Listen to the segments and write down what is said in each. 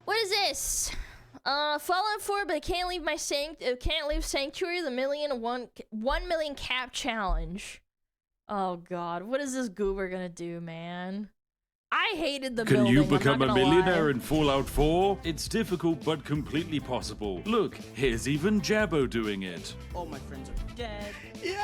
What is this? Fallen 4, but can't leave Sanctuary. The 1 million cap challenge. Oh god, what is this goober gonna do, man? I hated the building. Can you become a millionaire lie. in Fallout 4? It's difficult, but completely possible. Look, here's even Jabbo doing it. All my friends are dead. Yeah!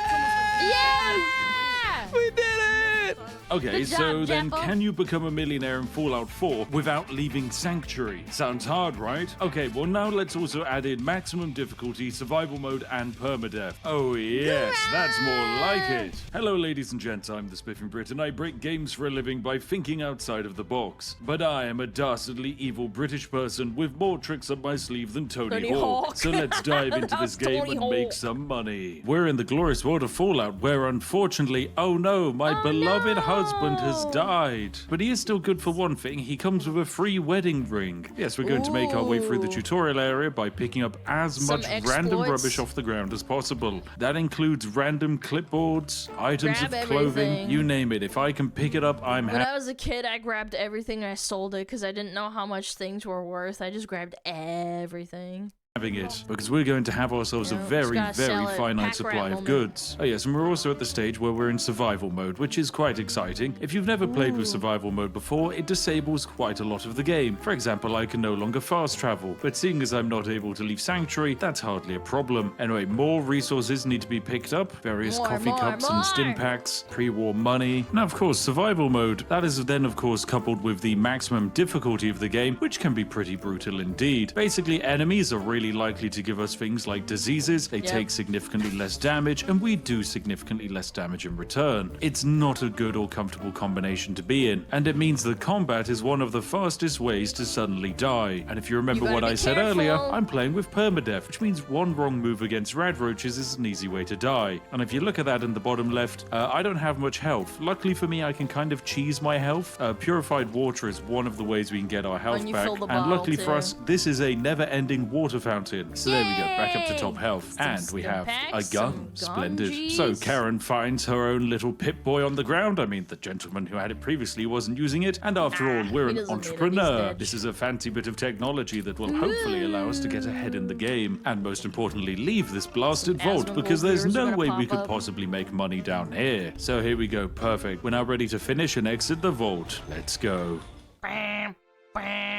We did it! Okay, Good so job, then Jabbo. can you become a millionaire in Fallout 4 without leaving Sanctuary? Sounds hard, right? Okay, well now let's also add in maximum difficulty, survival mode, and permadeath. Oh yes, that's more like it. Hello ladies and gents, I'm the Spiffing Brit, and I break games for a living by thinking outside of the box. But I am a dastardly evil British person with more tricks up my sleeve than Tony Hawk. So let's dive into That this was game Tony and Hawk. make some money. We're in the glorious world of Fallout, where unfortunately, oh no, my beloved husband has died. But he is still good for one thing, he comes with a free wedding ring. Yes, we're going to make our way through the Ooh. tutorial area by picking up as Some much random exploits. rubbish off the ground as possible. That includes random clipboards, items Grab of clothing, everything. you name it. If I can pick it up, I'm When happy. I was a kid, I grabbed everything and I sold it because I didn't know how much things were worth. I just grabbed everything. Having it, because we're going to have ourselves a Yeah, just very, gotta very sell it. finite Pack supply rat of moment. goods. Oh yes, and we're also at the stage where we're in survival mode, which is quite exciting. If you've never played with survival mode before, it disables quite a lot of the game. For example, I can no longer fast travel, but seeing as I'm not able to leave Sanctuary, that's hardly a problem. Anyway, more resources need to be picked up, various coffee cups and stim packs, pre-war money. Now, of course, survival mode. That is then, of course, coupled with the maximum difficulty of the game, which can be pretty brutal indeed. Basically, enemies are really likely to give us things like diseases, they take significantly less damage, and we do significantly less damage in return. It's not a good or comfortable combination to be in, and it means that combat is one of the fastest ways to suddenly die. And if you remember You gotta what be I said earlier, careful. I'm playing with permadeath, which means one wrong move against radroaches is an easy way to die. And if you look at that in the bottom left, I don't have much health. Luckily for me, I can kind of cheese my health. Purified water is one of the ways we can get our health you back, fill the and bottle, luckily for too. us, this is a never-ending water fountain. So there we go, back up to Yay! top health. Some And we stim have packs, a gun. some Splendid. gungees. So Karen finds her own little Pip-Boy on the ground. I mean, the gentleman who had it previously wasn't using it. And after all, we're he an doesn't need it, he's entrepreneur. dead. This is a fancy bit of technology that will hopefully allow us to get ahead in the game. And most importantly, leave this blasted Some vault, Asmongold because there's viewers are no gonna way we pop could up. possibly make money down here. So here we go, perfect. We're now ready to finish and exit the vault. Let's go.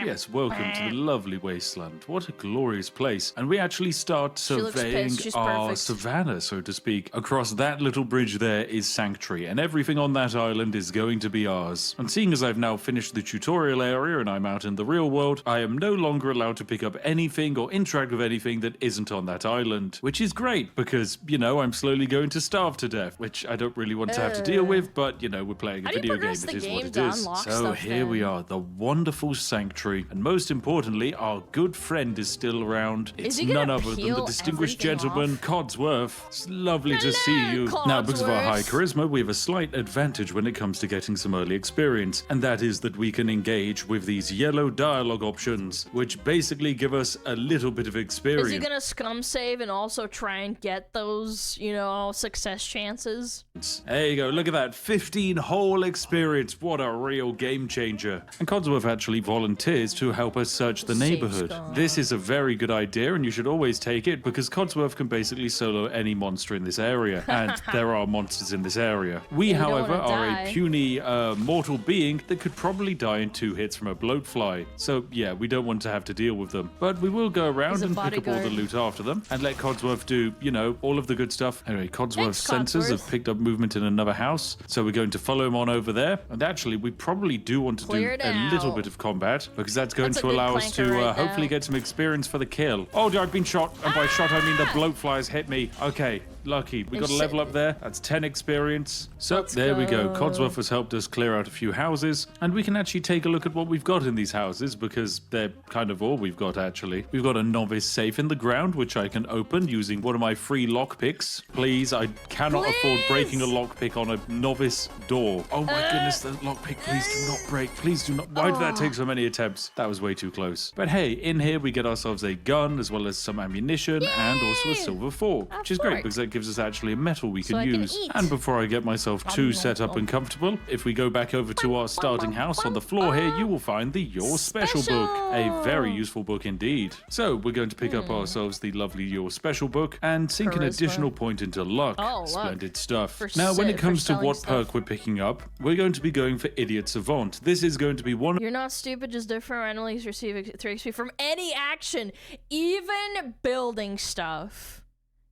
Yes, welcome to the lovely wasteland. What a glorious place. And we actually start looks surveying pissed. She's our perfect. savannah, so to speak. Across that little bridge there is Sanctuary, and everything on that island is going to be ours. And seeing as I've now finished the tutorial area and I'm out in the real world, I am no longer allowed to pick up anything or interact with anything that isn't on that island. Which is great, because, you know, I'm slowly going to starve to death, which I don't really want to have to deal with, but, you know, we're playing a How do you video game. progress It the is what game it to is. unlock So stuff here we then? are, the wonderful Sanctuary, and most importantly, our good friend is still around. It's he gonna none other than the peel distinguished everything gentleman, off? Codsworth. It's lovely to see you. Hello, Now, because of our high Codsworth. charisma, we have a slight advantage when it comes to getting some early experience, and that is that we can engage with these yellow dialogue options, which basically give us a little bit of experience. Is he gonna scum save and also try and get those, you know, success chances? There you go, look at that, 15 whole experience, what a real game changer. And Codsworth actually volunteers to help us search the Save neighborhood. scum. This is a very good idea, and you should always take it, because Codsworth can basically solo any monster in this area, and there are monsters in this area. We, don't however, wanna are die. a puny mortal being that could probably die in 2 hits from a bloatfly, so yeah, we don't want to have to deal with them. But we will go around He's a and pick up all the bodyguard. loot after them, and let Codsworth do, you know, all of the good stuff. Anyway, Codsworth's Thanks, sensors have Codsworth. picked up movement in another house, so we're going to follow him on over there. And actually, we probably do want to Clear it do a little out. bit of combat, because that's going That's a to good allow us to clanker right hopefully now. get some experience for the kill. Oh, I've been shot, and by shot I mean the bloatflies hit me. Okay, lucky. We got a level up there. That's 10 experience. So Let's there we go. go. Codsworth has helped us clear out a few houses, and we can actually take a look at what we've got in these houses, because they're kind of all we've got, actually. We've got a novice safe in the ground, which I can open using one of my free lockpicks. Please, I cannot afford breaking a lockpick on a novice door. Oh my goodness, the lockpick, please do not break. Please do not. Why did that take so many attempts? That was way too close. But hey, in here we get ourselves a gun, as well as some ammunition, and also a silver fork, which is great, fork. because that gives gives us actually a metal we So can I can use. eat. And before I get myself too set up and comfortable, if we go back over to our starting house on the floor here, you will find the Your Special book. A very useful book indeed. So we're going to pick up ourselves the lovely Your Special book and sink an Charisma. additional point into luck. Oh, luck. Splendid stuff. For Now, when it for comes to selling what stuff. perk we're picking up, we're going to be going for Idiot Savant. This is going to be one You're not stupid, just different randomly receive 3 XP from any action, even building stuff.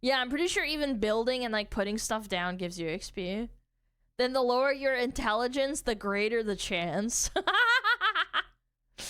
Yeah, I'm pretty sure even building and like putting stuff down gives you XP. Then the lower your intelligence, the greater the chance.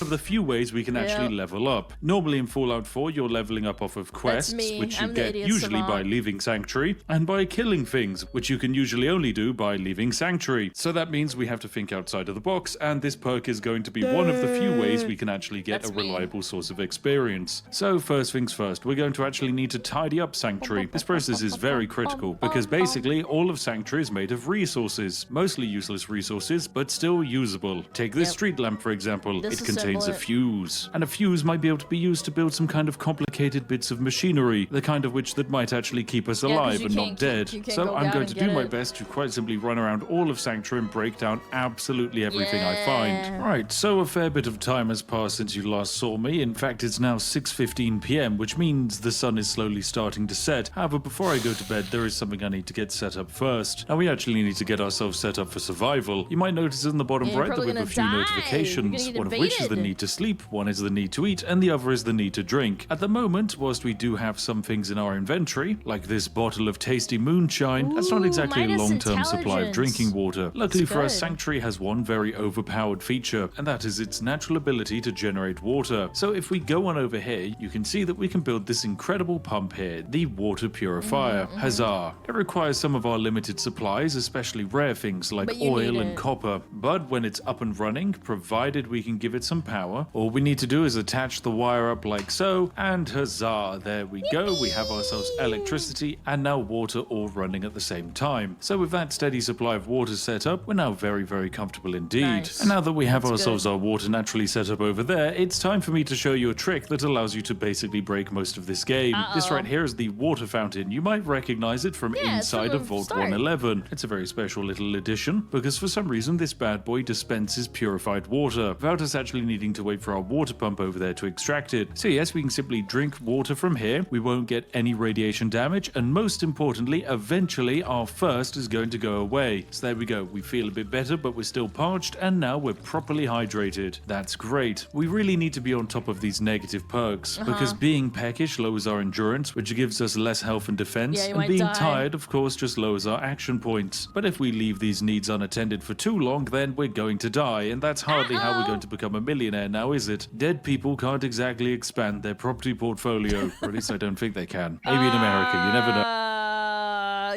of the few ways we can actually level up. Normally in Fallout 4, you're leveling up off of quests, me. which you I'm the get idiot usually by savant. leaving Sanctuary, and by killing things, which you can usually only do by leaving Sanctuary. So that means we have to think outside of the box, and this perk is going to be one of the few ways we can actually get That's a me. reliable source of experience. So first things first, we're going to actually need to tidy up Sanctuary. This process is very critical, because basically all of Sanctuary is made of resources, mostly useless resources, but still usable. Take this street lamp, for example. It contains a Disassemble it. fuse. And a fuse might be able to be used to build some kind of complicated bits of machinery, the kind of which that might actually keep us 'cause alive you and not can't- dead. you can't So go I'm down going and to get do my it. best to quite simply run around all of Sanctuary and break down absolutely everything I find. Yeah. Right, so a fair bit of time has passed since you last saw me. In fact, it's now 6:15 p.m., which means the sun is slowly starting to set. However, before I go to bed, there is something I need to get set up first. Now, we actually need to get ourselves set up for survival. You might notice in the bottom Yeah, you're right that we probably have a few gonna die. You're notifications, gonna get one of which is the invaded. need to sleep, one is the need to eat, and the other is the need to drink. At the moment, whilst we do have some things in our inventory, like this bottle of tasty moonshine, that's not Ooh, exactly a minus long-term supply of intelligence. drinking water. Luckily That's for us, good. Sanctuary has one very overpowered feature, and that is its natural ability to generate water. So if we go on over here, you can see that we can build this incredible pump here, the water purifier. Huzzah! It requires some of our limited supplies, especially rare things like But you oil need and it. copper. But when it's up and running, provided we can give it some power, all we need to do is attach the wire up like so, and huzzah, there we go. We have ourselves electricity and now water all running at the same time. So with that steady supply of water set up, we're now very, very comfortable indeed. Nice. And now that we have That's ourselves good. our water naturally set up over there, it's time for me to show you a trick that allows you to basically break most of this game. This right here is the water fountain. You might recognize it from Yeah, it's inside from of the Vault start. 111. It's a very special little addition because for some reason this bad boy dispenses purified water without us actually needing to wait for our water pump over there to extract it. So yes, we can simply drink water from here. We won't get any radiation damage, and most importantly, eventually our thirst is going to go away. So there we go. We feel a bit better, but we're still parched, and now we're properly hydrated. That's great. We really need to be on top of these negative perks because being peckish lowers our endurance, which gives us less health and defense, Yeah, you and might being die. tired, of course, just lowers our action points. But if we leave these needs unattended for too long, then we're going to die, and that's hardly how we're going to become a millionaire now, is it? Dead people can't exactly expand their property portfolio, or at least I don't think they can. Maybe in America, you never know.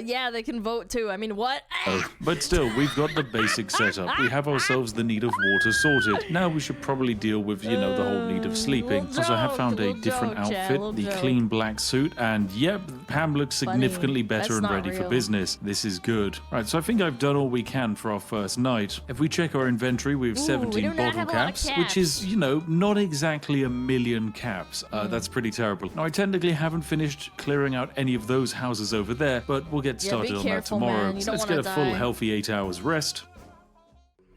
Yeah, they can vote too. I mean, what? But still, we've got the basic setup. We have ourselves the need of water sorted. Now we should probably deal with, you know, the whole need of sleeping. Little Also, I have found a joke, different little joke, outfit, little the joke. clean black suit, and yep, Pam looks significantly better That's and not ready for real. business. This is good. Right, so I think I've done all we can for our first night. If we check our inventory, we have Ooh, we 17 do not bottle have a lot of caps, which is, caps. you know, not exactly a million caps. That's pretty terrible. Now, I technically haven't finished clearing out any of those houses over there, but we'll get Yeah, started be on that careful, tomorrow. man. You So don't let's get a wanna full, die. healthy 8 hours rest.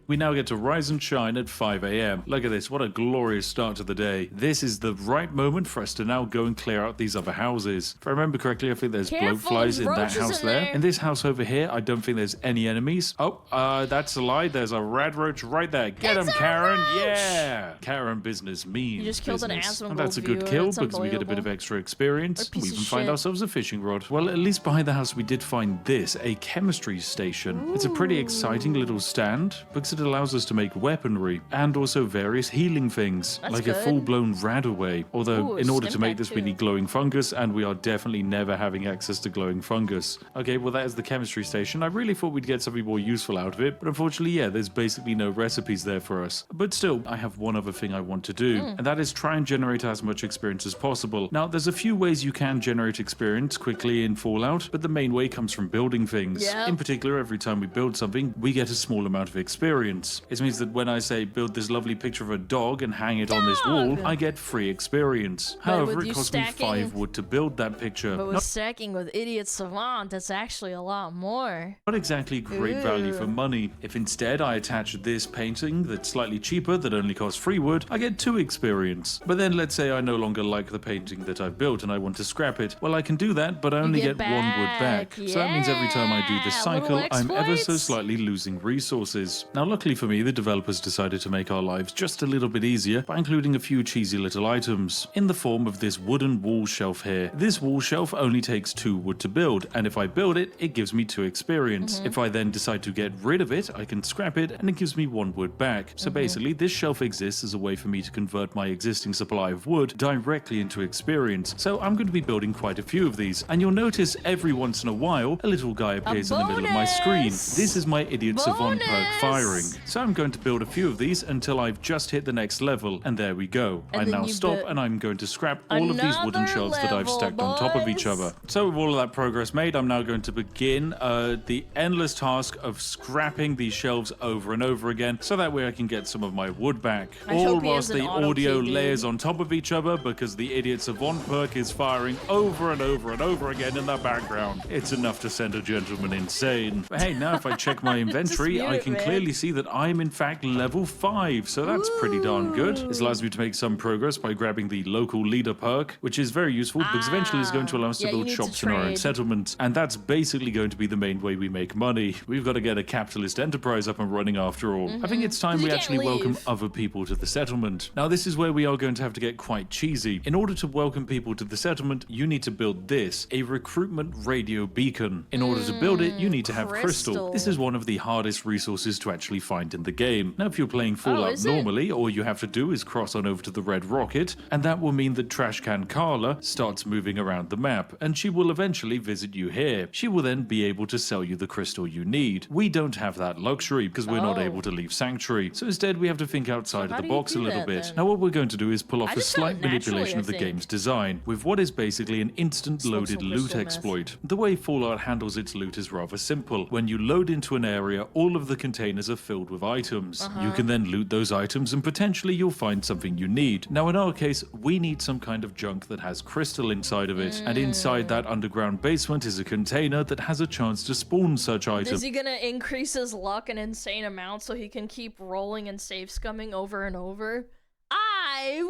We now get to rise and shine at 5 a.m. Look at this, what a glorious start to the day. This is the right moment for us to now go and clear out these other houses. If I remember correctly, I think there's Careful, blowflies in that roaches house in there. there. In this house over here, I don't think there's any enemies. Oh, that's a lie. There's a rad roach right there. Get him, It's a Karen. roach! Yeah. Karen business means You just killed an business. asshole And that's a good viewer. kill That's because we get a bit of unbelievable. extra experience. What a piece We of even find shit. ourselves a fishing rod. Well, at least behind the house we did find this, a chemistry station. It's a pretty exciting little stand because it allows us to make weaponry and also various healing things, That's like good. a full-blown radaway. Although, Ooh, in order to stim make pack this, we too. need glowing fungus, and we are definitely never having access to glowing fungus. Okay, well, that is the chemistry station. I really thought we'd get something more useful out of it, but unfortunately, yeah, there's basically no recipes there for us. But still, I have one other thing I want to do, and that is try and generate as much experience as possible. Now, there's a few ways you can generate experience quickly in Fallout, but the main way comes from building things. Yep. In particular, every time we build something, we get a small amount of experience. experience. It means that when I say build this lovely picture of a dog and hang it on this wall, I get free experience. However, it cost me 5 wood to build that picture. But with stacking with Idiot Savant, that's actually a lot more. Not exactly great value for money. If instead I attach this painting that's slightly cheaper, that only costs 3 wood, I get 2 experience. But then let's say I no longer like the painting that I've built and I want to scrap it. Well, I can do that, but I only get 1 wood back. Yeah, so that means every time I do this cycle, I'm ever so slightly losing resources. Now, luckily for me, the developers decided to make our lives just a little bit easier by including a few cheesy little items in the form of this wooden wall shelf here. This wall shelf only takes 2 wood to build, and if I build it, it gives me 2 experience. If I then decide to get rid of it, I can scrap it and it gives me 1 wood back. So basically, this shelf exists as a way for me to convert my existing supply of wood directly into experience. So I'm going to be building quite a few of these, and you'll notice every once in a while a little guy appears in the middle of my screen. This is my Idiot Savant perk firing. So I'm going to build a few of these until I've just hit the next level, and there we go. I now stop and I'm going to scrap all of these wooden shelves that I've stacked on top of each other. So with all of that progress made, I'm now going to begin the endless task of scrapping these shelves over and over again, so that way I can get some of my wood back. All whilst the audio layers on top of each other because the Idiot Savant perk is firing over and over and over again in the background. It's enough to send a gentleman insane. But hey, now if I check my inventory, I can clearly see that I'm in fact level 5, so that's pretty darn good. This allows me to make some progress by grabbing the local leader perk, which is very useful because eventually it's going to allow us to build shops in our own settlements, and that's basically going to be the main way we make money. We've got to get a capitalist enterprise up and running after all. I think it's time we actually welcome other people to the settlement. Now this is where we are going to have to get quite cheesy. In order to welcome people to the settlement, you need to build this, a recruitment radio beacon. In order to build it, you need to have crystal. This is one of the hardest resources to actually find in the game. Now if you're playing Fallout normally, all you have to do is cross on over to the red rocket, and that will mean that Trashcan Carla starts moving around the map, and she will eventually visit you here. She will then be able to sell you the crystal you need. We don't have that luxury because we're not able to leave Sanctuary, so instead we have to think outside of the box a little bit. Now what we're going to do is pull off a slight manipulation of the game's design with what is basically an instant loaded loot exploit. The way Fallout handles its loot is rather simple. When you load into an area, all of the containers are filled with items. You can then loot those items and potentially you'll find something you need. Now in our case, we need some kind of junk that has crystal inside of it, and inside that underground basement is a container that has a chance to spawn such items. Is he gonna increase his luck an insane amount so he can keep rolling and save scumming over and over? I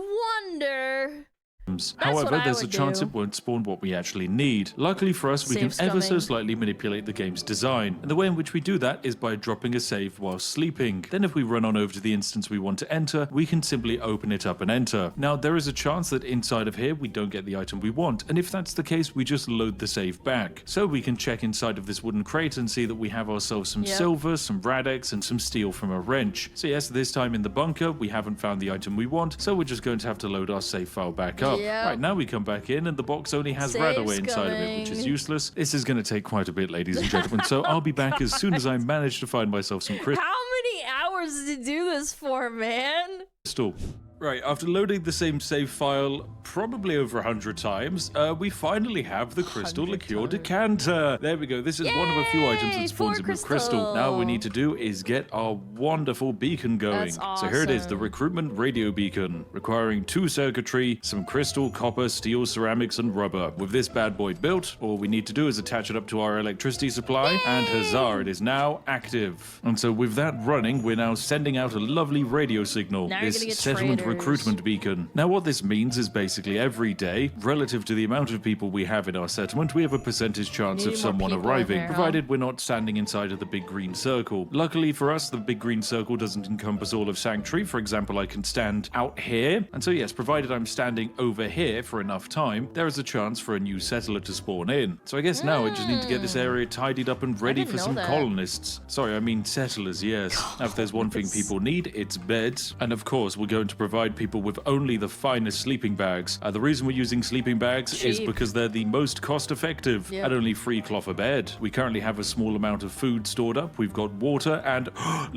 wonder. However, there's a chance it won't spawn what we actually need. Luckily for us, we can ever so slightly manipulate the game's design, and the way in which we do that is by dropping a save while sleeping. Then if we run on over to the instance we want to enter, we can simply open it up and enter. Now there is a chance that inside of here we don't get the item we want, and if that's the case, we just load the save back. So we can check inside of this wooden crate and see that we have ourselves some silver, some radex, and some steel from a wrench. So yes, this time in the bunker, we haven't found the item we want, so we're just going to have to load our save file back up. Right, now we come back in and the box only has Radaway inside of it, which is useless. This is going to take quite a bit, ladies and gentlemen, so I'll be back as soon as I manage to find myself some crystal. How many hours did you do this for, man? Right, after loading the same save file probably over 100 times, we finally have the crystal liqueur decanter. There we go. This is one of a few items that spawns in with crystal. Now what we need to do is get our wonderful beacon going. So here it is, the recruitment radio beacon, requiring 2 circuitry, some crystal, copper, steel, ceramics, and rubber. With this bad boy built, all we need to do is attach it up to our electricity supply, and huzzah, it is now active. And so with that running, we're now sending out a lovely radio signal. This settlement recruitment beacon. Now what this means is basically every day, relative to the amount of people we have in our settlement, we have a percentage chance of someone arriving, provided we're not standing inside of the big green circle. Luckily for us, the big green circle doesn't encompass all of Sanctuary. For example, I can stand out here, and so yes, provided I'm standing over here for enough time, there is a chance for a new settler to spawn in. So I guess now I just need to get this area tidied up and ready for some colonists. Sorry, I mean settlers, yes. Now if there's one thing people need, it's beds, and of course we're going to provide provide people with only the finest sleeping bags. The reason we're using sleeping bags is Cheap. because they're the most cost-effective Yep. at only 3 cloth a bed. We currently have a small amount of food stored up. We've got water and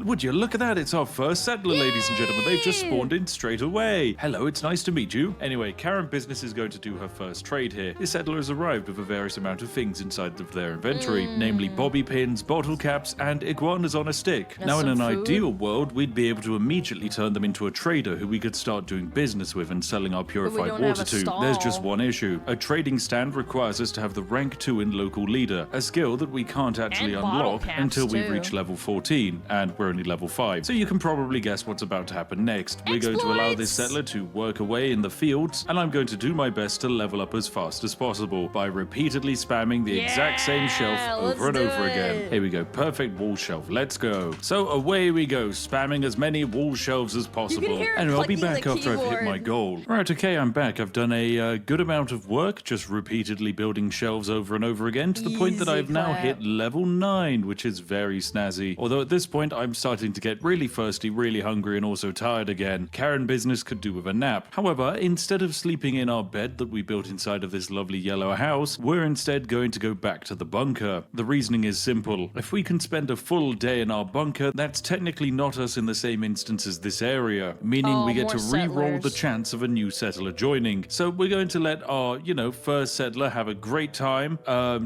would you look at that? It's our first settler, ladies and gentlemen. They've just spawned in straight away. Hello, it's nice to meet you. Anyway, Karen Business is going to do her first trade here. This settler has arrived with a various amount of things inside of their inventory, namely bobby pins, bottle caps, and iguanas on a stick. And Now, in some an food. ideal world, we'd be able to immediately turn them into a trader who we could start doing business with and selling our purified don't have water a to. stall. There's just one issue. A trading stand requires us to have the rank 2 in local leader, a skill that we can't actually And bottle unlock caps, until we too. reach level 14, and we're only level 5. So you can probably guess what's about to happen next. We're going to allow this Exploits! settler to work away in the fields, and I'm going to do my best to level up as fast as possible by repeatedly spamming the exact same shelf let's over and do over again. it. Here we go, perfect wall shelf. Let's go. So away we go, spamming as many wall shelves as possible. hear it And I'll be clicking back the after I've hit my keyboard. goal. Right, okay, I'm back. I've done a good amount of work, just repeatedly building shelves over and over again to the point that Easy I've now clap. hit level 9, which is very snazzy. Although at this point, I'm starting to get really thirsty, really hungry, and also tired again. Karen Business could do with a nap. However, instead of sleeping in our bed that we built inside of this lovely yellow house, we're instead going to go back to the bunker. The reasoning is simple. If we can spend a full day in our bunker, that's technically not us in the same instance as this area, meaning we get more to re-roll the settlers. chance of a new settler joining. So we're going to let our, first settler have a great time,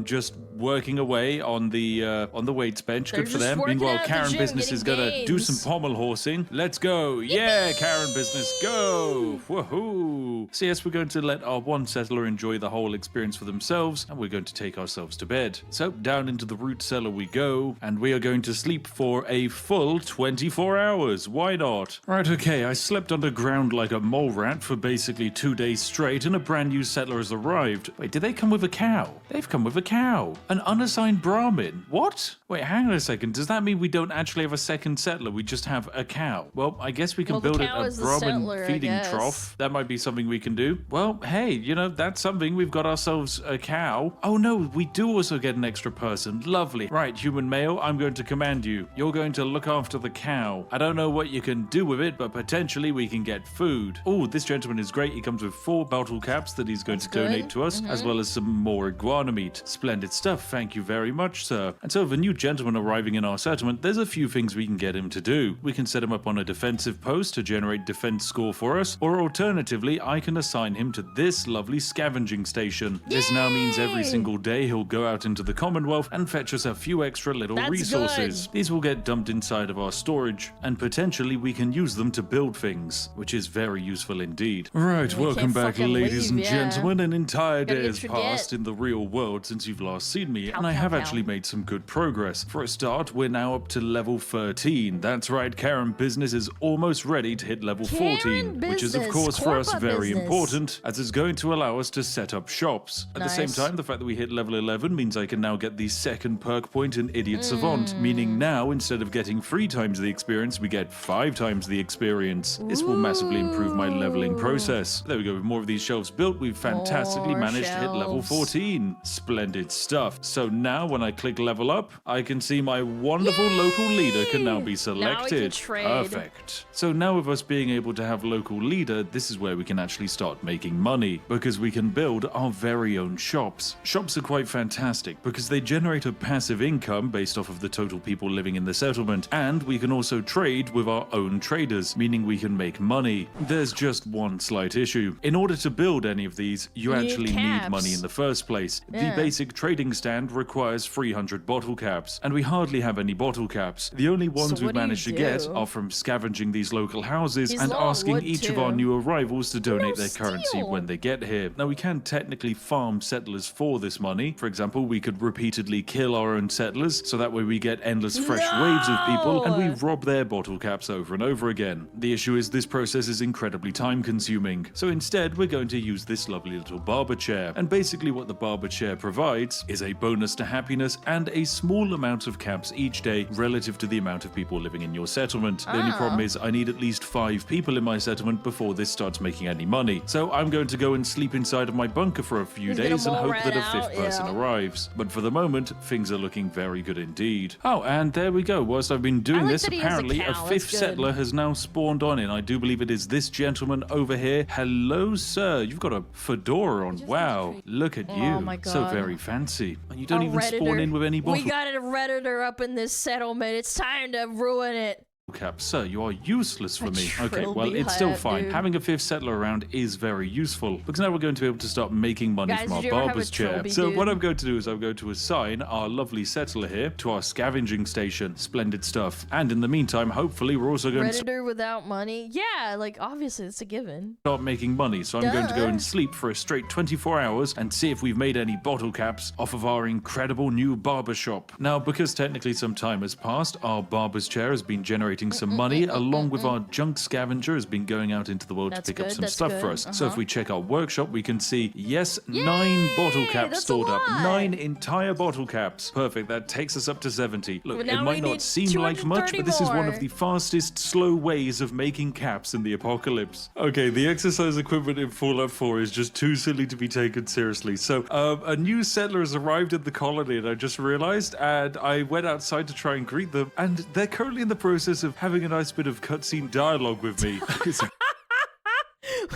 just working away on the weights bench. They're Good for just them. working Meanwhile, out at the Karen gym, Business getting is gonna do gains. some pommel horsing. Let's go. Yeah, Karen Business, go. Woohoo. So yes, we're going to let our one settler enjoy the whole experience for themselves, and we're going to take ourselves to bed. So down into the root cellar we go, and we are going to sleep for a full 24 hours. Why not? Right, okay, I slept underground like a mole rat for basically 2 days straight, and a brand new settler has arrived. Wait, did they come with a cow? They've come with a cow. An unassigned Brahmin. What? Wait, hang on a second. Does that mean we don't actually have a second settler? We just have a cow? Well, I guess we can Well, the build it cow a is the Brahmin settler, I feeding guess. trough. That might be something we can do. Well, hey, that's something. We've got ourselves a cow. Oh no, we do also get an extra person. Lovely. Right, human male, I'm going to command you. You're going to look after the cow. I don't know what you can do with it, but potentially we can get food. Oh, this gentleman is great. He comes with 4 bottle caps that he's going to donate good. to us, as well as some more iguana meat. Splendid stuff. Thank you very much, sir. And so, with a new gentleman arriving in our settlement, there's a few things we can get him to do. We can set him up on a defensive post to generate defense score for us, or alternatively, I can assign him to this lovely scavenging station. This now means every single day he'll go out into the Commonwealth and fetch us a few extra little That's resources. good. These will get dumped inside of our storage, and potentially we can use them to build things, which is very useful indeed. Right, We welcome can't back, fucking ladies leave, and yeah. gentlemen. An entire Gotta day get has your passed get. in the real world since you've last seen me, and I cow, have cow. actually made some good progress. For a start, we're now up to level 13. That's right, Karen Business is almost ready to hit level Karen 14, which is of Business, course for us corporate very business. important, as it's going to allow us to set up shops. At the same Nice. time, the fact that we hit level 11 means I can now get the second perk point in Idiot Savant, meaning now instead of getting 3 times the experience, we get 5 times the experience. This will massively improve my leveling process. There we go, with more of these shelves built, we've fantastically More managed to hit level shelves. 14. Splendid stuff. So now when I click level up, I can see my wonderful local leader can now be selected. trade. Perfect. So now with us being able to have local leader, this is where we can actually start making money, because we can build our very own shops. Shops are quite fantastic because they generate a passive income based off of the total people living in the settlement, and we can also trade with our own traders, meaning we can make money. There's just one slight issue. In order to build any of these, you need actually need caps. money in the first place. Yeah. The basic trading stand requires 300 bottle caps, and we hardly have any bottle caps. The only ones what we've do you managed to get do? are from scavenging these local houses He's and low on asking wood, each of too. our new arrivals to donate No their currency steel. when they get here. Now, we can technically farm settlers for this money. For example, we could repeatedly kill our own settlers, so that way we get endless fresh waves of people, and we No! rob their bottle caps over and over again. The issue is this process is incredibly time consuming. So instead, we're going to use this lovely little barber chair. And basically what the barber chair provides is a bonus to happiness and a small amount of caps each day relative to the amount of people living in your settlement. The only problem is I need at least 5 people in my settlement before this starts making any money. So I'm going to go and sleep inside of my bunker for a few He's gonna days and mole hope rat that a out, 5th person yeah. arrives. But for the moment, things are looking very good indeed. Oh, and there we go. Whilst I've been doing like this, that he has a apparently a cow. 5th That's good. settler has now spawned on in. I do believe it is this gentleman over here. Hello, sir. You've got a fedora on. Wow, look at you. Oh my God. So very fancy. And you don't A even spawn Redditor. in with any bottle We got a Redditor up in this settlement. It's time to ruin it. caps. Sir, you are useless for A me. Okay, well, trilby it's still hat, fine. dude. Having a fifth settler around is very useful because now we're going to be able to start making money Guys, from our did you ever have barber's a chair. trilby, So dude? what I'm going to do is I'm going to assign our lovely settler here to our scavenging station. Splendid stuff. And in the meantime, hopefully, we're also going to Redditor without money? Yeah, like, obviously, it's a given. start making money. So I'm going to go Duh. and sleep for a straight 24 hours and see if we've made any bottle caps off of our incredible new barber shop. Now, because technically some time has passed, our barber's chair has been generating some money, along with our junk scavenger has been going out into the world That's to pick up good, some that's stuff for good, us. So if we check our workshop, we can see, yes, 9 Yay! bottle caps That's a stored up. lot. 9 entire bottle caps. Perfect. That takes us up to 70. Look, Well, it now might we not need seem like much, 230 but this is one of more. the fastest, slow ways of making caps in the apocalypse. Okay, the exercise equipment in Fallout 4 is just too silly to be taken seriously. So, a new settler has arrived at the colony, and I just realized, and I went outside to try and greet them, and they're currently in the process of having a nice bit of cutscene dialogue with me. It's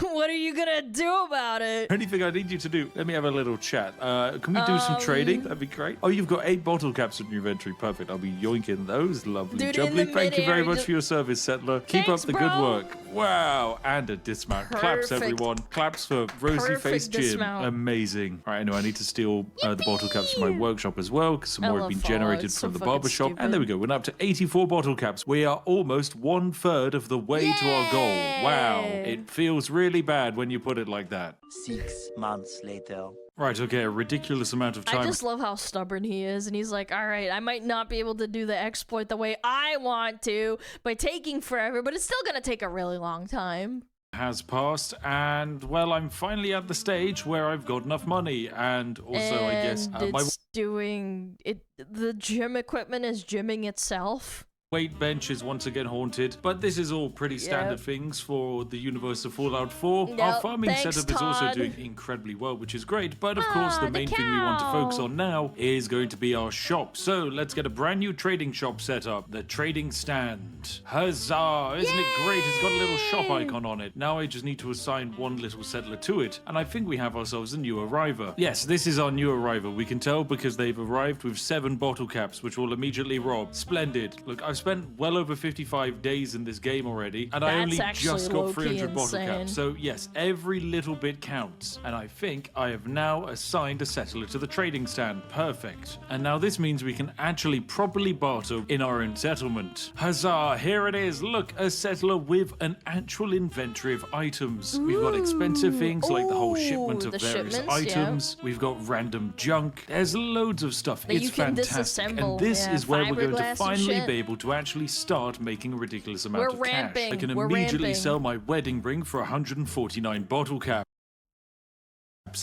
What are you gonna do about it? anything I need you to do. Let me have a little chat. Can we do some trading? That'd be great. Oh, you've got 8 bottle caps in your inventory. Perfect. I'll be yoinking those. Lovely, Dude, in jubbly. the Thank you very mid-air, much just- for your service, settler. Keep Thanks, up the good bro. work. Wow. And a dismount. Claps, Perfect. everyone. Claps for Rosy Face Perfect Jim. dismount. Amazing. All right, I know I need to steal the bottle caps from my workshop as well, because some I more have love been Fallout. generated It's from so the fucking barber shop. And there we go. We're now up to 84 bottle caps. We are almost 1/3 of the way to our goal. Wow. Yay. It feels really bad when you put it like that. 6 months later. Right, okay, a ridiculous amount of time. I just love how stubborn he is, and he's like, all right, I might not be able to do the exploit the way I want to by taking forever, but it's still gonna take a really long time. has passed, and well, I'm finally at the stage where I've got enough money, and also I guess And my it's doing it. The gym equipment is gymming itself. weight bench is once again haunted, but this is all pretty standard things for the universe of Fallout 4. Our Yep, farming thanks, setup is also Todd. doing incredibly well, which is great, but of course the the main thing we want to focus cow. on now is going to be our shop. So let's get a brand new trading shop set up, the trading stand. Huzzah! Isn't it great? It's got a little shop icon on it. Now I just need to assign one little settler to it, and I think we have ourselves a new arriver. Yes, this is our new arriver. We can tell because they've arrived with 7 bottle caps, which will immediately rob. Splendid. Look, I've spent well over 55 days in this game already, and I That's only actually just got low-key 300 bottle insane. caps. So yes, every little bit counts. And I think I have now assigned a settler to the trading stand. Perfect. And now this means we can actually properly barter in our own settlement. Huzzah, here it is. Look, a settler with an actual inventory of items. We've got expensive things like the whole shipment of the various shipments, yeah. items. We've got random junk. There's loads of stuff. That It's you can fantastic. disassemble, And this yeah, is where we're going fiberglass to and finally shit. be able to actually start making a ridiculous amount We're of cash. I ramping. can We're immediately ramping. sell my wedding ring for 149 bottle caps.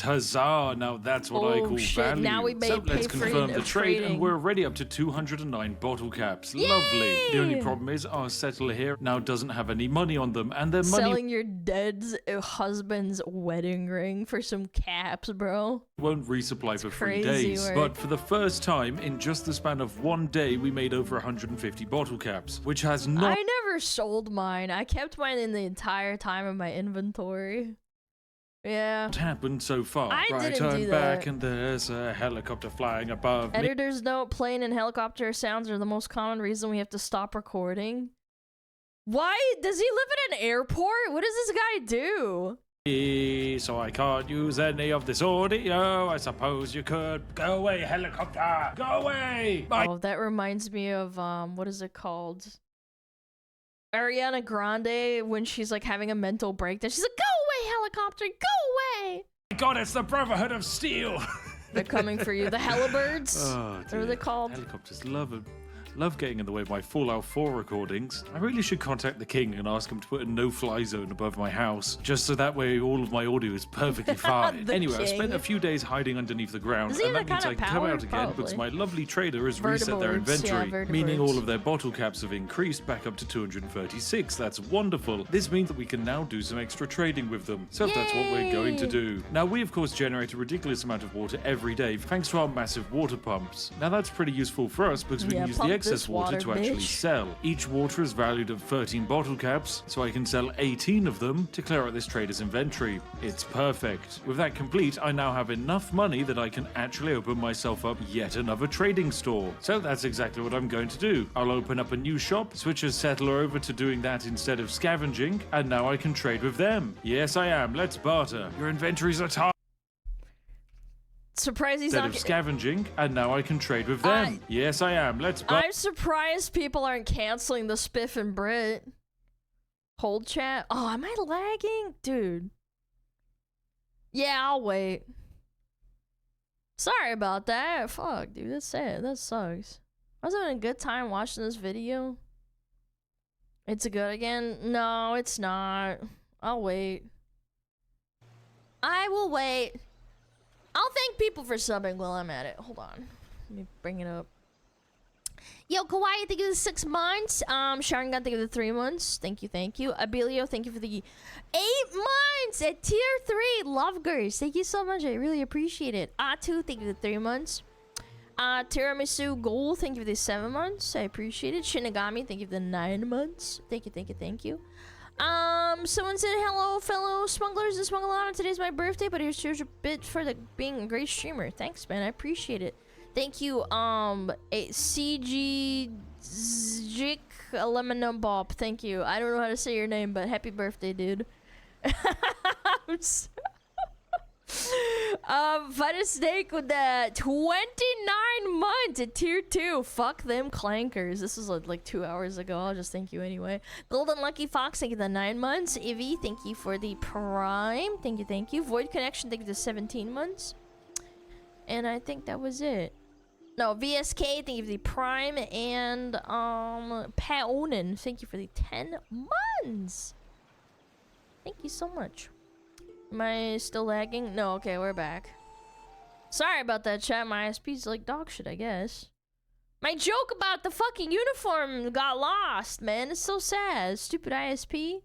Huzzah! Now that's what I Oh, call shit. value. Now we may so pay let's for confirm it the of trade, trading. and we're already up to 209 bottle caps. Lovely. The only Yay! problem is our settler here now doesn't have any money on them, and their money Selling your dead husband's wedding ring for some caps, bro. won't resupply for 3 crazy days. work. But for the first time in just the span of 1 day, we made over 150 bottle caps, which has not I never sold mine. I kept mine in the entire time of my inventory. Yeah. happened so far. I right, didn't I'm do back, that. and there's a helicopter flying above me. Editor's note: plane and helicopter sounds are the most common reason we have to stop recording. Why does he live at an airport? What does this guy do? So I can't use any of this audio. I suppose you could. Go away, helicopter! Go away! Oh, that reminds me of what is it called? Ariana Grande when she's like having a mental breakdown. She's like, "Go away, helicopter! Go away!" My God, it's the Brotherhood of Steel! They're coming for you. The Hellibirds. Oh, What are they dear. called? Helicopters love getting in the way of my Fallout 4 recordings. I really should contact the king and ask him to put a no-fly zone above my house, just so that way all of my audio is perfectly fine. The Anyway, I spent king. a few days hiding underneath the ground, Does he and have that means that I kind can of come power? out again because Probably. my lovely trader has reset their Vertibirds, yeah, inventory, meaning vertibirds. all of their bottle caps have increased back up to 236. That's wonderful. This means that we can now do some extra trading with them. So that's what we're going to Yay! do. Now, we of course generate a ridiculous amount of water every day thanks to our massive water pumps. Now, that's pretty useful for us because we Yeah, can use the pumping excess this water to actually bitch. sell. Each water is valued at 13 bottle caps, so I can sell 18 of them to clear out this trader's inventory. It's perfect. With that complete, I now have enough money that I can actually open myself up yet another trading store. So that's exactly what I'm going to do. I'll open up a new shop, switch a settler over to doing that instead of scavenging, and now I can trade with them. Yes, I am. Let's barter. Your inventories are tight. Surprised he's Instead not. of scavenging, and now I can trade with them. Yes, I am. Let's barter. I'm surprised people aren't canceling the Spiff and Brit. Hold chat. Oh, am I lagging? Dude. Yeah, I'll wait. Sorry about that. Fuck, dude. That's sad. That sucks. I was having a good time watching this video. It's good again? No, it's not. I'll wait. I will wait. I'll thank people for subbing while I'm at it. Hold on. Let me bring it up. Yo, Kawaii, thank you for the 6 months. Sharon got thank you for the 3 months. Thank you, thank you. Abilio, thank you for the 8 months at tier 3. Lovegers, thank you so much. I really appreciate it. Atu, thank you for the 3 months. Tiramisu Gold, thank you for the 7 months. I appreciate it. Shinigami, thank you for the 9 months. Thank you, thank you, thank you. Someone said, hello, fellow smugglers and SmugAlana. Today's my birthday, but here's a bit for being a great streamer. Thanks, man. I appreciate it. Thank you, CG Jik Lemon Bob. Thank you. I don't know how to say your name, but happy birthday, dude. Fight a Snake with the 29 months at tier 2. Fuck them clankers. This was like 2 hours ago. I'll just thank you anyway. Golden Lucky Fox, thank you for the 9 months. Ivy, thank you for the Prime. Thank you, thank you. Void Connection, thank you for the 17 months. And I think that was it. No, VSK, thank you for the Prime. And Pat Onan, thank you for the 10 months. Thank you so much. Am I still lagging? No, okay, we're back. Sorry about that, chat. My ISP's like dog shit, I guess. My joke about the fucking uniform got lost, man. It's so sad. Stupid ISP.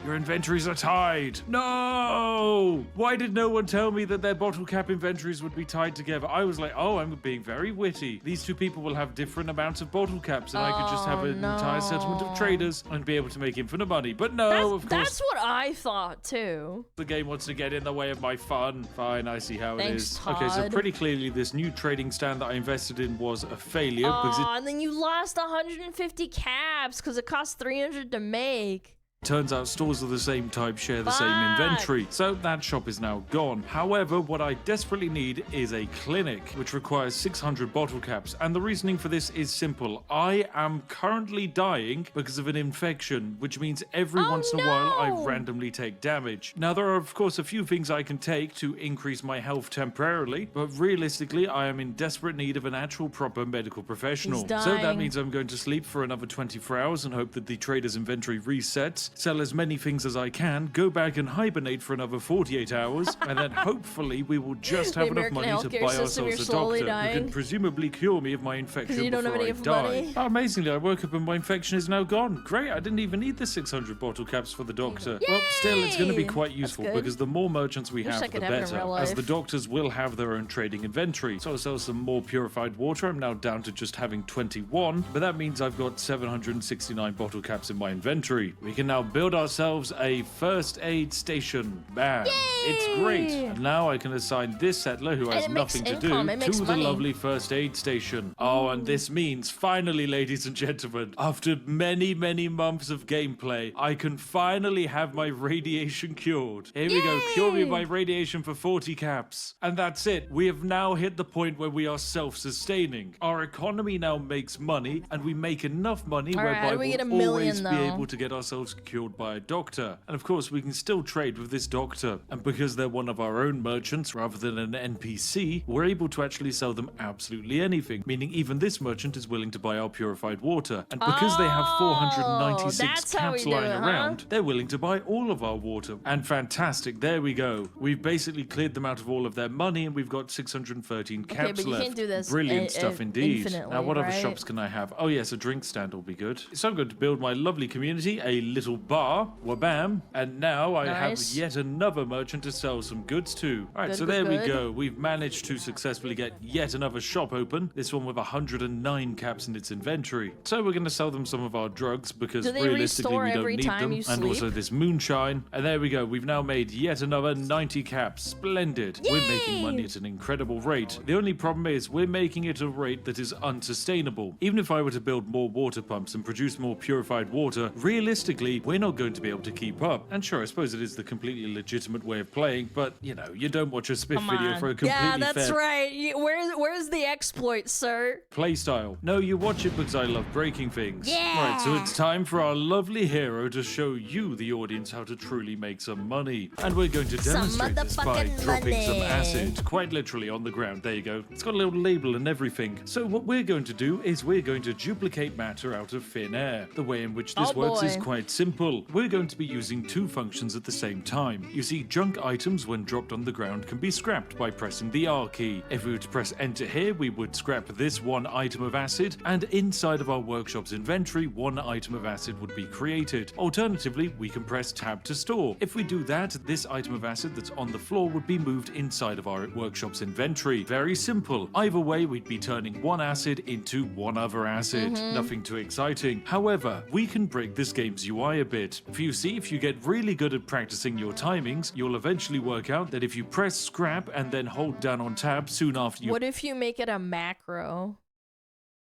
Your inventories are tied. No! Why did no one tell me that their bottle cap inventories would be tied together? I was like, oh, I'm being very witty. These two people will have different amounts of bottle caps, and I could just have an entire settlement of traders and be able to make infinite money. But no, of course. That's what I thought, too. The game wants to get in the way of my fun. Fine, I see how it is. Todd. Okay, so pretty clearly this new trading stand that I invested in was a failure. And then you lost 150 caps because it cost 300 to make. Turns out stores of the same type share the same inventory, so that shop is now gone. However, what I desperately need is a clinic, which requires 600 bottle caps, and the reasoning for this is simple. I am currently dying because of an infection, which means every once in a while I randomly take damage. Now, there are of course a few things I can take to increase my health temporarily, but realistically, I am in desperate need of an actual proper medical professional. So that means I'm going to sleep for another 24 hours and hope that the trader's inventory resets, sell as many things as I can, go back and hibernate for another 48 hours, and then hopefully we will just have enough money to buy ourselves a doctor who can presumably cure me of my infection before I die. Oh, amazingly, I woke up and my infection is now gone. Great, I didn't even need the 600 bottle caps for the doctor. Yay! Well, still, it's going to be quite useful because the more merchants we have, the better, as the doctors will have their own trading inventory. So I'll sell some more purified water. I'm now down to just having 21, but that means I've got 769 bottle caps in my inventory. We can now build ourselves a first aid station. Bam. Yay! It's great. And now I can assign this settler who has nothing to do to the lovely first aid station. Oh, and this means finally, ladies and gentlemen, after many, many months of gameplay, I can finally have my radiation cured. Here we go. Cure me by radiation for 40 caps. And that's it. We have now hit the point where we are self-sustaining. Our economy now makes money, and we make enough money whereby we'll always be able to get ourselves cured by a doctor. And of course, we can still trade with this doctor. And because they're one of our own merchants rather than an NPC, we're able to actually sell them absolutely anything, meaning even this merchant is willing to buy our purified water. And because they have 496 caps lying around, they're willing to buy all of our water. And fantastic, there we go. We've basically cleared them out of all of their money, and we've got 613 caps but you left. can't do this Brilliant stuff indeed. Now, what other right? shops can I have? Oh yes, a drink stand will be good. So I'm going to build my lovely community a little bar, wabam, and now I have Nice. yet another merchant to sell some goods to. All right, Good, so good, there we good. go. We've managed to successfully get yet another shop open, this one with 109 caps in its inventory. So we're going to sell them some of our drugs because Do they realistically restore we don't every need time them, you and also sleep? this moonshine. And there we go. We've now made yet another 90 caps. Splendid. We're making Yay! money at an incredible rate. The only problem is we're making it a rate that is unsustainable. Even if I were to build more water pumps and produce more purified water, realistically, we're not going to be able to keep up. And sure, I suppose it is the completely legitimate way of playing, but you know, you don't watch a Spiff Come video on. for a completely Yeah, that's fair right. Where's the exploit, sir? playstyle. No, you watch it because I love breaking things. Yeah. Right, so it's time for our lovely hero to show you, the audience, how to truly make some money. And we're going to demonstrate this by motherfucking dropping some money. acid, quite literally on the ground. There you go. It's got a little label and everything. So what we're going to do is we're going to duplicate matter out of thin air. The way in which this Oh, works is boy. quite simple. We're going to be using two functions at the same time. You see, junk items when dropped on the ground can be scrapped by pressing the R key. If we were to press enter here, we would scrap this one item of acid, and inside of our workshop's inventory, one item of acid would be created. Alternatively, we can press tab to store. If we do that, this item of acid that's on the floor would be moved inside of our workshop's inventory. Very simple. Either way, we'd be turning one acid into one other acid. Nothing too exciting. However, we can break this game's UI a bit. If you get really good at practicing your timings, you'll eventually work out that if you press scrap and then hold down on tab soon after you What if you make it a macro?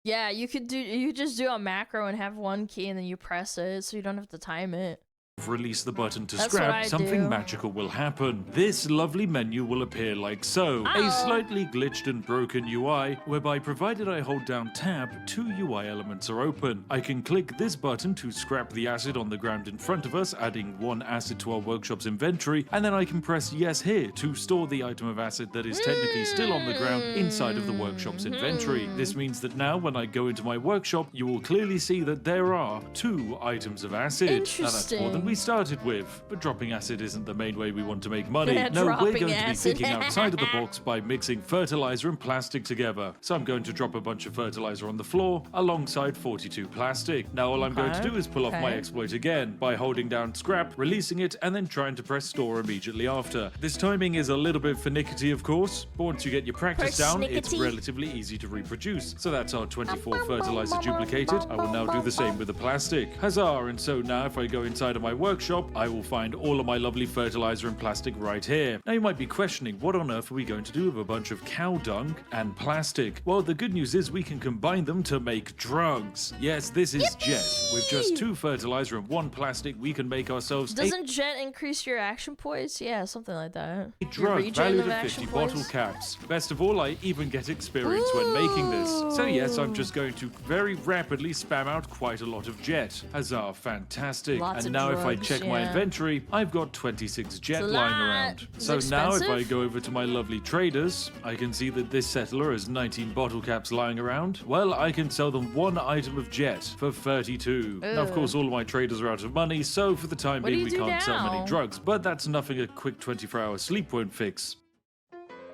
Yeah, you could just do a macro and have one key and then you press it so you don't have to time it. release the button to That's what scrap, I something do. magical will happen. This lovely menu will appear like so. A Oh. slightly glitched and broken UI, whereby provided I hold down tab, two UI elements are open. I can click this button to scrap the acid on the ground in front of us, adding one acid to our workshop's inventory, and then I can press yes here to store the item of acid that is technically still on the ground inside of the workshop's inventory. This means that now when I go into my workshop, you will clearly see that there are two items of acid. Now that's more than we started with, but dropping acid isn't the main way we want to make money. Yeah, No, we're dropping going to be acid. thinking outside of the box by mixing fertilizer and plastic together. So I'm going to drop a bunch of fertilizer on the floor alongside 42 plastic. Now all I'm going to Okay, do is pull off my okay. exploit again by holding down scrap, releasing it, and then trying to press store immediately after. This timing is a little bit finicky, of course, but once you get your practice down, it's Persnickety. relatively easy to reproduce. So that's our 24 fertilizer duplicated. I will now do the same with the plastic. Huzzah! And so now if I go inside of my workshop, I will find all of my lovely fertilizer and plastic right here. Now you might be questioning, what on earth are we going to do with a bunch of cow dung and plastic? Well, the good news is we can combine them to make drugs. Yes, this is Jet. With just 2 fertilizer and 1 plastic, we can make ourselves Doesn't Jet increase your action points? Yeah, something like that. a Your drug regen valued of at action 50 bottle points? caps. Best of all, I even get experience when making this. So yes, I'm Ooh. just going to very rapidly spam out quite a lot of Jet. Huzzah, fantastic. Lots and of now if I drugs, check my yeah. inventory, I've got 26 Jet It's a lying lot. around. Is So it now if I expensive? go over to my lovely traders, I can see that this settler has 19 bottle caps lying around. Well, I can sell them 1 item of Jet for 32. Now, of Ugh. course, all of my traders are out of money, so for the time What do being, you we do can't sell many now? drugs, but that's nothing a quick 24-hour sleep won't fix.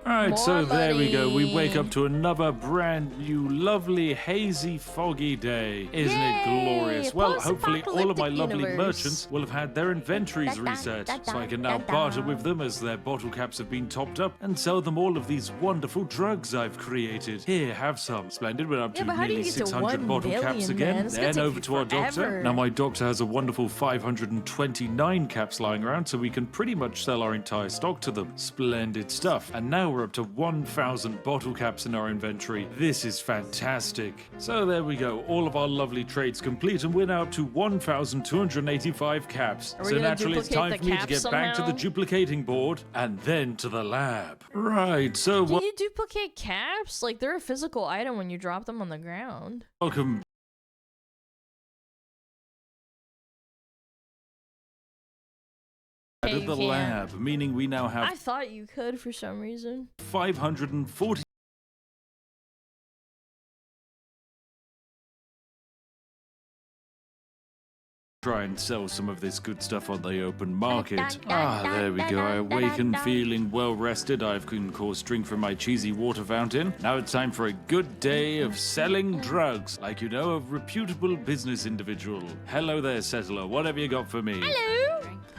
Alright, so More there we go. We wake money. up to another brand new, lovely, hazy, foggy day. Isn't it glorious? Yay, Well, hopefully all of my post-apocalyptic lovely universe. merchants will have had their inventories reset, so I can now barter with them as their bottle caps have been topped up and sell them all of these wonderful drugs I've created. Here, have some. Splendid, we're up Yeah, to but how do you nearly get to 600 1 bottle caps million, again. man? It's gonna Then take over you to our doctor. forever. Now my doctor has a wonderful 529 caps lying around, so we can pretty much sell our entire stock to them. Splendid stuff. And now we're up to 1,000 bottle caps in our inventory. This is fantastic. So there we go. All of our lovely trades complete, and we're now up to 1,285 caps. Are we So gonna naturally, it's duplicate time the for me to caps get back to the somehow? duplicating board and then to the lab. Right. So Can you duplicate caps? Like, they're a physical item when you drop them on the ground. welcome. Okay, To you the can't. lab, meaning we now have I thought you could for some reason. 540 Try and sell some of this good stuff on the open market. There we go. I awaken feeling well rested. I've of course drink from my cheesy water fountain. Now it's time for a good day of selling drugs, like you know, a reputable business individual. Hello there, settler. What have you got for me? Hello.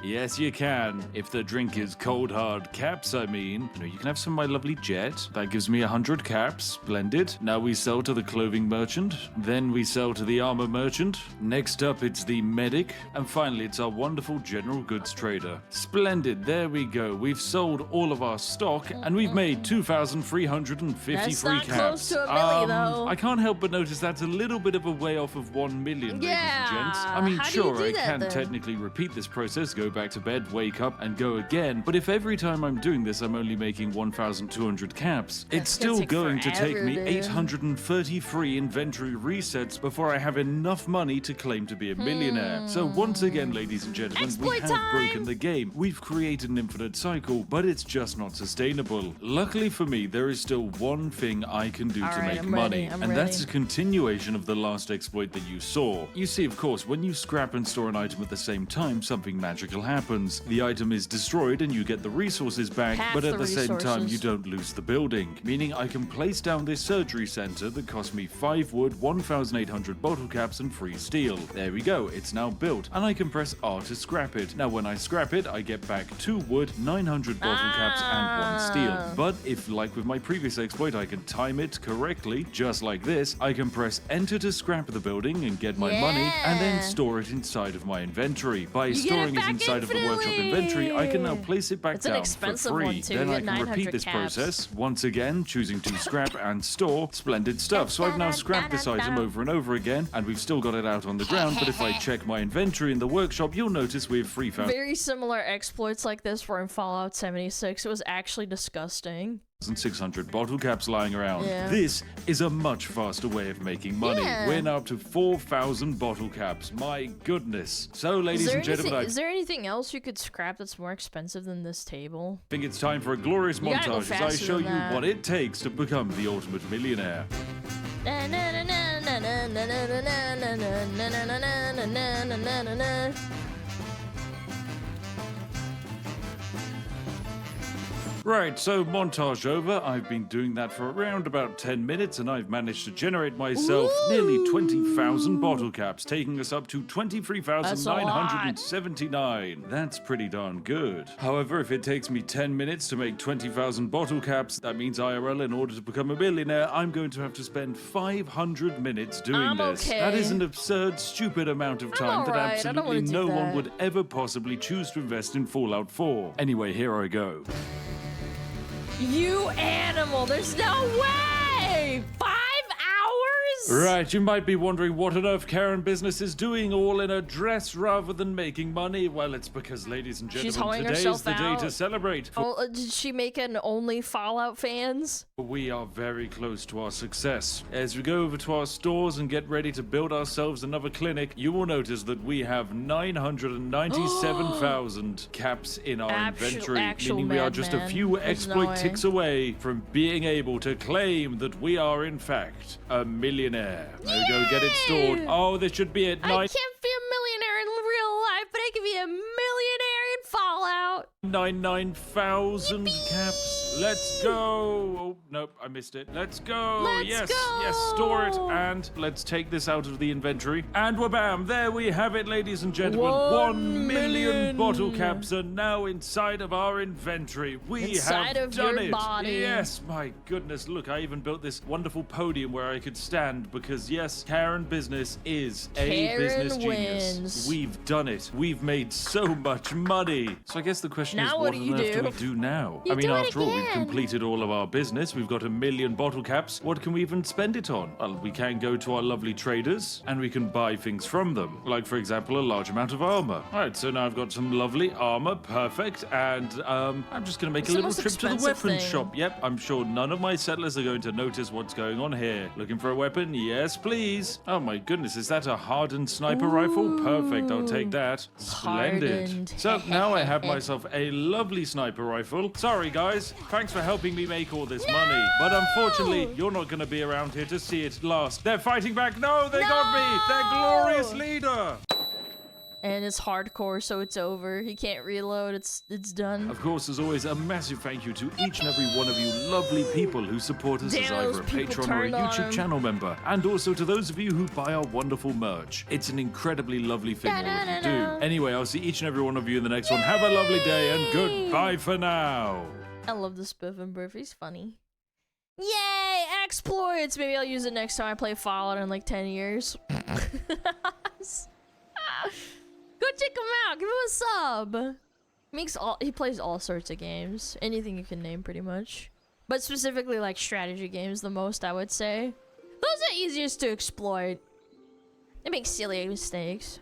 Yes, you can. If the drink is cold hard caps, I mean. You can have some of my lovely jet. That gives me 100 caps. Splendid. Now we sell to the clothing merchant. Then we sell to the armor merchant. Next up, it's the medic. And finally, it's our wonderful general goods trader. Splendid. There we go. We've sold all of our stock, and we've made 2,350 That's free not caps. close to a milli, though. I can't help but notice that's a little bit of a way off of 1 million, ladies and gents. I mean, How do you sure, do I that, can then? technically repeat this process, go back to bed, wake up, and go again. But if every time I'm doing this, I'm only making 1,200 caps, it's still take going to take me forever, dude. 830 free inventory resets before I have enough money to claim to be a millionaire. So once again, ladies and gentlemen, we Exploit have time! broken the game. We've created an infinite cycle, but it's just not sustainable. Luckily for me, there is still one thing I can do to Alright, make I'm money, ready, I'm and that's ready. a continuation of the last exploit that you saw. You see, of course, when you scrap and store an item at the same time, something magical happens. The item is destroyed and you get the resources back, Half but at the the same time resources. you don't lose the building. Meaning I can place down this surgery center that cost me 5 wood, 1,800 bottle caps and free steel. There we go, it's now built, and I can press R to scrap it. Now when I scrap it, I get back 2 wood, 900 bottle caps and 1 steel. But if, like with my previous exploit, I can time it correctly, just like this, I can press enter to scrap the building and get my money, and then Yeah. store it inside of my inventory. By get it storing it back inside of the workshop infinitely. inventory, I can now place it back It's an down expensive for free. one, too. Then You I get can repeat 900 this caps. process, once again, choosing to scrap and store. Splendid stuff. So I've now scrapped this item over and over again, and we've still got it out on the ground, but if I check my inventory in the workshop, you'll notice we have 3,000 Very similar exploits like this were in Fallout 76. It was actually disgusting. 600 bottle caps lying around. Yeah. This is a much faster way of making money. Yeah. We're now up to 4,000 bottle caps. My goodness. So, ladies and gentlemen, Is there anything else you could scrap that's more expensive than this table? I think it's time for a glorious You gotta go montage as I faster show than you that. what it takes to become the ultimate millionaire. Na, na, na, na, na, na, na, na, na, na, na, na, na, na, na, na, na, na. Right, so montage over. I've been doing that for around about 10 minutes, and I've managed to generate myself nearly 20,000 bottle caps, taking us up to 23,979. That's pretty darn good. However, if it takes me 10 minutes to make 20,000 bottle caps, that means IRL, in order to become a millionaire, I'm going to have to spend 500 minutes doing I'm this. okay. That is an absurd, stupid amount of time that alright, I don't wanna absolutely do no one that. would ever possibly choose to invest in Fallout 4. Anyway, here I go. You animal! There's no way! 5 hours? Right, you might be wondering what on earth Karen Business is doing all in a dress rather than making money. Well, it's because, ladies and She's gentlemen, hoeing today's herself the day to out. celebrate. For Oh, did she make an only Fallout fans? we are very close to our success. As we go over to our stores and get ready to build ourselves another clinic, you will notice that we have 997,000 caps in our inventory, actual meaning we are just a madman. few There's no exploit way. ticks away from being able to claim that we are, in fact, a millionaire. There we go, get it stored. Yay! Oh, this should be it. I can't be a millionaire in real life, but I can be a millionaire in Fallout. 99,000 caps. Let's go. Oh, nope, I missed it. Let's go. Let's yes, go. yes, store it. And let's take this out of the inventory. And wabam, there we have it, ladies and gentlemen. 1 million bottle caps are now inside of our inventory. We Inside have of done your it. body. Yes, my goodness. Look, I even built this wonderful podium where I could stand because, yes, Karen Business is a Karen business genius. wins. We've done it. We've made so much money. So I guess the question is, Now what what do on you earth do do? we do now? You I mean, do it after all, we've again. completed all of our business. We've got 1 million bottle caps. What can we even spend it on? Well, we can go to our lovely traders and we can buy things from them. Like, for example, a large amount of armor. All right, so now I've got some lovely armor. Perfect. And I'm just going to make It's a the little most trip to the expensive weapons thing. shop. Yep, I'm sure none of my settlers are going to notice what's going on here. Looking for a weapon? Yes, please. Oh my goodness, is that a hardened sniper rifle? Perfect, I'll take that. Splendid. Hardened. So now I have myself a lovely sniper rifle. Sorry guys, thanks for helping me make all this money. But unfortunately, you're not going to be around here to see it last. They're fighting back. No, they got me. Their glorious leader. and it's hardcore, so it's over. He can't reload. It's done. Of course, as always, a massive thank you to each and every one of you lovely people who support us as Damn, either those a people patron or a turned on YouTube him. channel member, and also to those of you who buy our wonderful merch. It's an incredibly lovely thing all of you do. Anyway, I'll see each and every one of you in the next one. Have a lovely day, and goodbye for now. I love the Spiff and Burf. He's funny. Yay! Exploits! Maybe I'll use it next time I play Fallout in like 10 years. Go check him out. Give him a sub. He plays all sorts of games. Anything you can name, pretty much. But specifically like strategy games the most, I would say. Those are easiest to exploit. They make silly mistakes.